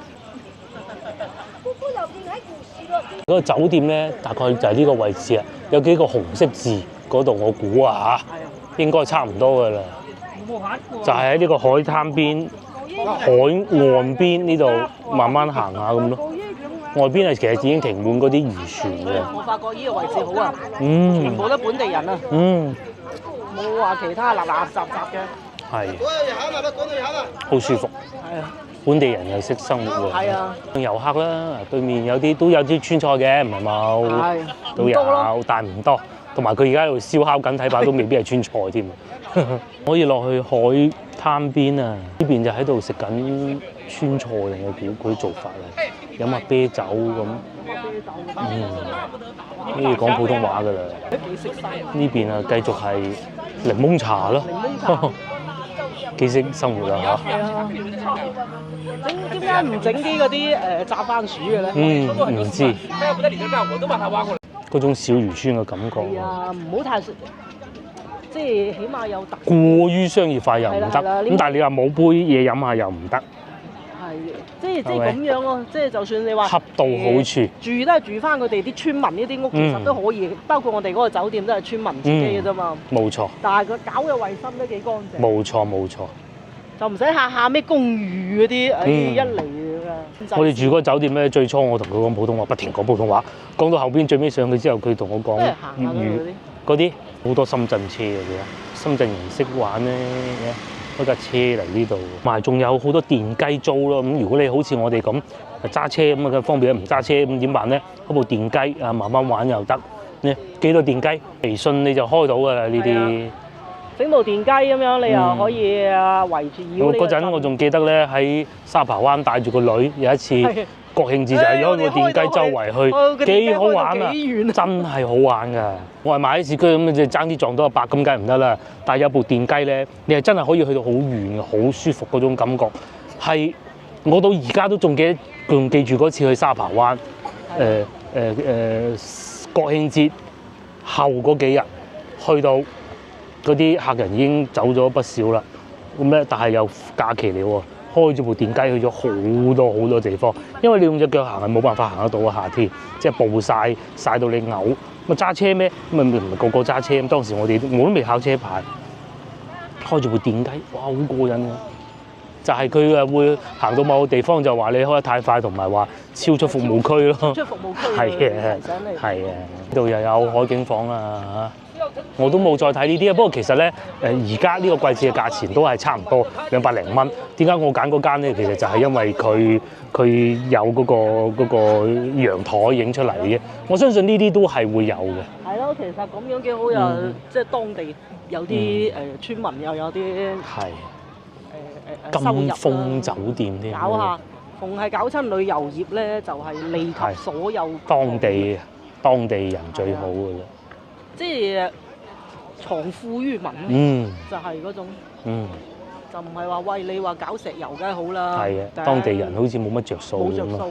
嗰個酒店咧，大概就係呢個位置啊，有幾個紅色字嗰度，我估啊嚇，應該差唔多噶啦。就係喺呢個海灘邊、海岸邊呢度慢慢行下咁咯。外邊係其實已經停滿嗰啲漁船嘅。我發覺呢個位置好啊，全部都本地人啊，冇話其他垃垃雜雜嘅。係。好舒服。係啊。本地人又識生活喎。係啊。遊客啦，對面都有啲川菜嘅，唔係冇。係。都有，但唔多。同埋佢而家喺度燒烤緊，睇怕都未必係川菜添。可以落去海灘邊啊！呢邊就喺度食緊川菜定係估佢做法嚟，飲下啤酒咁。呢度講普通話㗎啦。呢邊啊，繼續係檸檬茶咯。幾識生活啊嚇！係啊。點解唔整啲嗰啲炸番薯嘅咧？唔知。嗰種小漁村嘅感覺。係啊，唔好太，即係起碼有特。過於商業化又唔得，咁但係你話冇杯嘢飲下又唔得。係。即係咁樣咯，即係就算你話恰到好處，住都係住翻佢哋啲村民呢啲屋，其實都可以，包括我哋嗰個酒店都係村民自己嘅啫嘛。冇錯。但係佢搞嘅衞生都幾乾淨。冇錯冇錯。就唔使下下咩公寓嗰啲，一嚟㗎。我哋住嗰個酒店咧，最初我同佢講普通話，不停講普通話，講到後邊最尾上去之後，佢同我講粵語。嗰啲好多深圳車嘅啫，深圳人識玩咧，開架車嚟呢度，同埋仲有好多電雞租咯。咁如果你好似我哋咁揸車咁啊，方便唔揸車咁點辦咧？開部電雞啊，慢慢玩又得。呢幾多電雞？微信你就開到㗎啦呢啲。整部電雞咁樣，你又可以圍住繞。嗰陣我仲記得咧，喺沙扒灣帶住個女，有一次國慶節就係開部電雞周圍去，幾好玩啊！真係好玩㗎。我係買喺市區咁，就爭啲撞到100咁，梗係唔得啦。但係有部電雞咧，你係真係可以去到好遠、好舒服嗰種感覺。係我到而家都仲記住嗰次去沙扒灣，國慶節後嗰幾日去到。嗰啲客人已經走咗不少啦，咁咧但係又假期嚟喎，開咗部電雞去咗好多地方，因為你用隻腳行係冇辦法行得到嘅夏天，即係暴曬到你嘔。咁揸車咩？咁咪唔係個個揸車。咁當時我都未考車牌，開住部電雞，哇好過癮啊！就係佢誒會行到某個地方就話你開得太快，同埋話超出服務區咯。超出服務區係啊，呢度又有海景房啦嚇。我都冇再睇呢啲啊，不過其實咧，而家呢個季節嘅價錢都係差唔多200零蚊。點解我揀嗰間咧？其實就係因為佢有嗰個陽台影出嚟嘅。我相信呢啲都係會有嘅。係咯，其實咁樣幾好，又即係當地有啲村民又有啲金峰酒店添。搞下，逢係搞親旅遊業咧，就係利及所有當地人最好嘅啦。即係藏富於民，就係嗰種，就唔係話喂你話搞石油梗係好啦，係啊，當地人好似冇乜着數咁咯，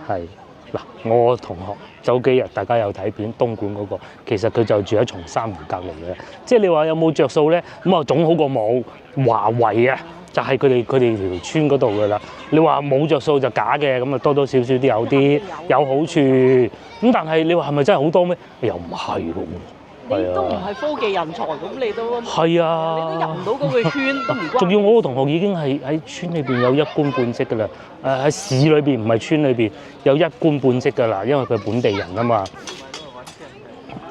係嗱，我同學早幾日大家有睇片，東莞嗰個，其實佢就住喺松山湖隔離嘅，即係你話有冇着數咧？咁啊總好過冇。華為啊，就係佢哋條村嗰度㗎啦。你話冇着數就假嘅，咁啊多少都有啲有好處。咁但係你話係咪真係好多咩？又唔係喎。你都唔係科技人才，咁你都係啊，你都入唔到嗰個圈都唔關。仲要我個同學已經係喺村裏邊有一官半職㗎啦，喺市裏邊唔係村裏邊有一官半職㗎啦，因為佢係本地人啊嘛。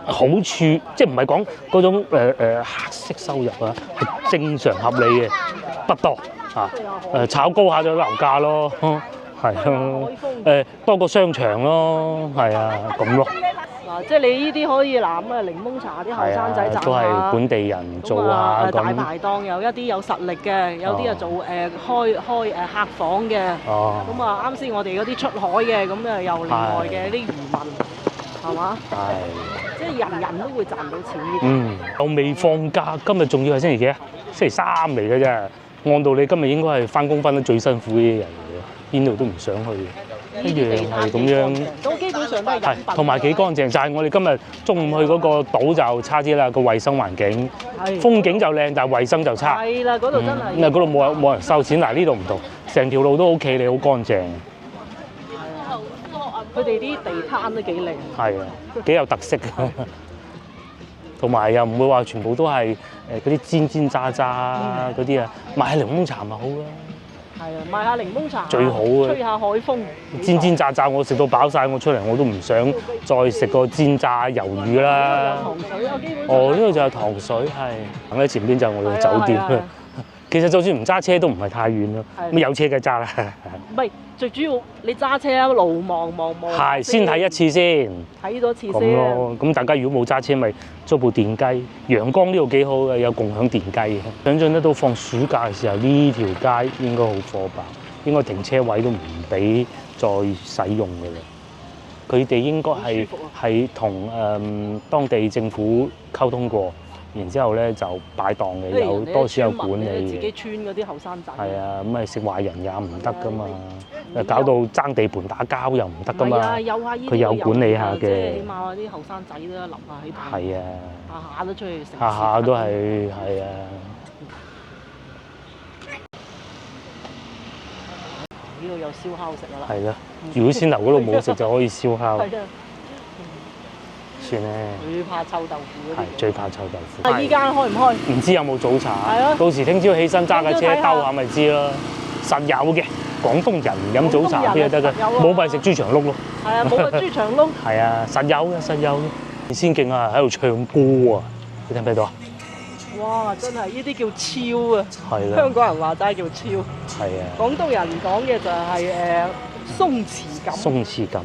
好處即係唔係講嗰種黑色收入啊，係正常合理嘅，不多啊。炒高下咗樓價咯，係啊。多個商場咯，係啊，咁咯。嗱，即係你呢啲可以嗱咁啊，檸檬茶啲後生仔賺下，都係本地人做下咁。大排檔有一啲有實力嘅，有啲啊做開客房嘅。哦。咁啊，啱先我哋嗰啲出海嘅，咁啊又另外嘅啲漁民，係嘛？係。即係人都會賺到錢。我未放假，今日仲要係星期幾啊？星期3嚟嘅啫。按道理今日應該係翻工翻得最辛苦嘅人嚟嘅，邊度都唔想去，一樣係咁樣。咁基本上都係同埋幾乾淨。就係我哋今日中午去嗰個島就差啲啦，個衞生環境，風景就靚，但係衞生就差。係啦，嗰度真係。咁啊，嗰度冇人收錢，嗱呢度唔同，成條路都好企理，好乾淨。佢哋啲地攤都幾靚，係啊，幾有特色嘅，同埋又唔會話全部都係嗰啲煎渣渣嗰啲啊，買下檸檬茶咪好咯。係啊，買下檸檬茶最好啊，吹下海風。煎渣渣我食到飽晒，我出嚟我都唔想再食個煎炸魷魚啦。糖水啊，基本上。哦，呢度就係糖水，係。行喺前邊就係我哋酒店。其實就算唔揸車都唔係太遠咯，咁有車嘅揸啦。唔係最主要，你揸車啊，路望。係先睇一次先，睇咗次先。咁咯，咁大家如果冇揸車，咪租部電雞。陽江呢度幾好嘅，有共享電雞。想像得到放暑假嘅時候，呢條街應該好火爆，應該停車位都唔俾再使用嘅啦。佢哋應該係同當地政府溝通過。然之後咧就擺檔嘅，有多少有管理嘅。自己村嗰啲後生仔。係啊，咁咪食壞人也唔得噶嘛，搞到爭地盤打交又唔得噶嘛。佢有管理下嘅。即係起碼啲後生仔都留下喺度。係啊。下下都出去食。下下都係啊。呢度有燒烤食㗎啦。係啦，如果先頭嗰度冇食就可以燒烤，係啊，算咧。最怕臭豆腐嗰啲。係最怕臭豆腐。啊！依間開唔開？唔知有冇早茶？係啊到時聽朝起身揸架車聽朝睇下兜下咪知咯。實有嘅，廣東人飲早茶邊有得㗎？實有啊冇咪食豬腸碌咯。係啊，冇個豬腸窿。係啊，實有嘅，實有嘅。先勁啊，喺度唱歌啊！你聽唔聽到啊？哇！真係呢啲叫超啊！係啦香，港人話齋叫超，係啊，廣東人講嘅就係鬆弛感。鬆弛感。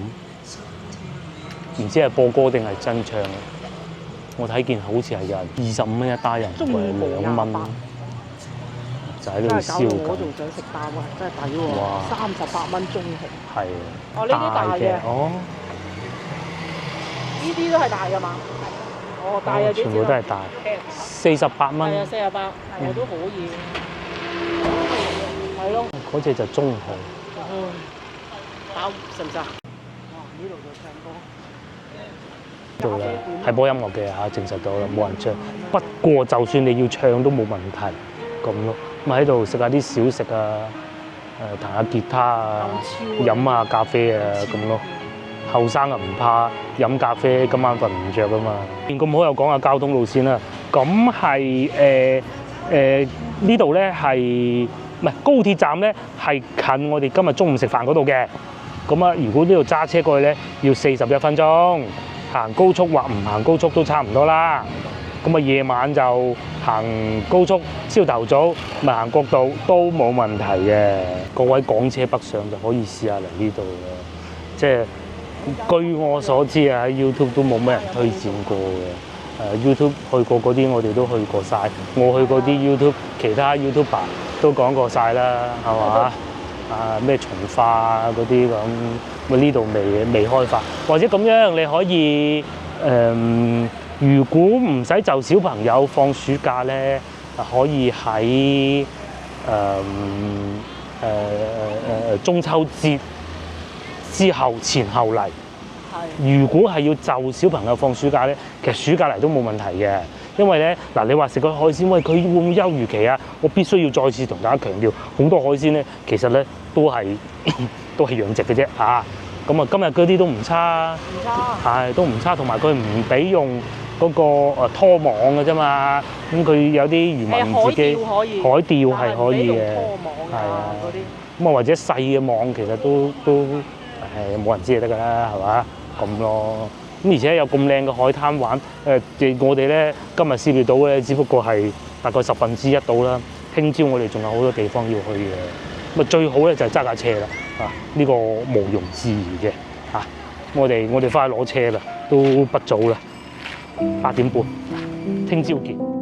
唔知係播歌定係真唱啊？我睇見好似係有人25蚊一打人，中為午2蚊， 28就喺度真係搞燒到我緊。仲想食蛋喎，真係抵喎哇！38蚊中紅。係啊，哦，呢啲大嘅，哦，呢啲都係大㗎嘛？哦，大嘅幾全部都係大，48係蚊啊，。48，我都可以。係咯，嗰只就中紅。考食唔食啊？哇！呢度就唱歌。度啦，係播音樂嘅嚇，證實到啦，冇人唱。不過就算你要唱都冇問題，咁咯。咁喺度食下啲小食啊，彈下吉他啊，飲下咖啡啊咁咯。後生啊唔怕飲咖啡，今晚瞓唔着啊嘛。咁好又講下交通路線啦。咁係呢度咧係唔係高鐵站咧係近我哋今日中午食飯嗰度嘅。咁啊，如果呢度揸車過去咧，要41分鐘。行高速或唔行高速都差唔多啦。咁啊，夜晚就行高速，朝頭早咪行國道都冇問題嘅。各位港車北上就可以試下嚟呢度啦。即係據我所知啊，喺 YouTube 都冇咩人推薦過嘅。YouTube 去過嗰啲我哋都去過晒。我去過啲 YouTube 其他 YouTuber 都講過晒啦，係嘛？啊咩從化啊嗰啲咁，咪呢度未開發，或者咁樣你可以如果唔使就小朋友放暑假咧，可以喺中秋節之後前後嚟。係。如果係要就小朋友放暑假咧，其實暑假嚟都冇問題嘅，因為咧嗱，你話食個海鮮，喂佢會唔會休漁期啊？我必須要再次同大家強調，好多海鮮咧其實咧都係養殖嘅啫嚇。咁啊，今日嗰啲都唔差，唔差。係都唔差，同埋佢唔俾用嗰個拖網嘅啫嘛。咁佢有啲漁民自己海釣係可以嘅，係啊嗰啲。咁啊或者細嘅網其實都冇人知就得㗎啦，係嘛？咁咯。咁而且有咁靚嘅海灘玩，我哋咧今日涉獵到咧，只不過係大概1/10到啦。聽朝我哋仲有好多地方要去嘅。咁啊最好咧就係揸架車啦，呢個毋庸置疑嘅嚇。我哋翻去攞車啦，都不早啦，8點半，聽朝見。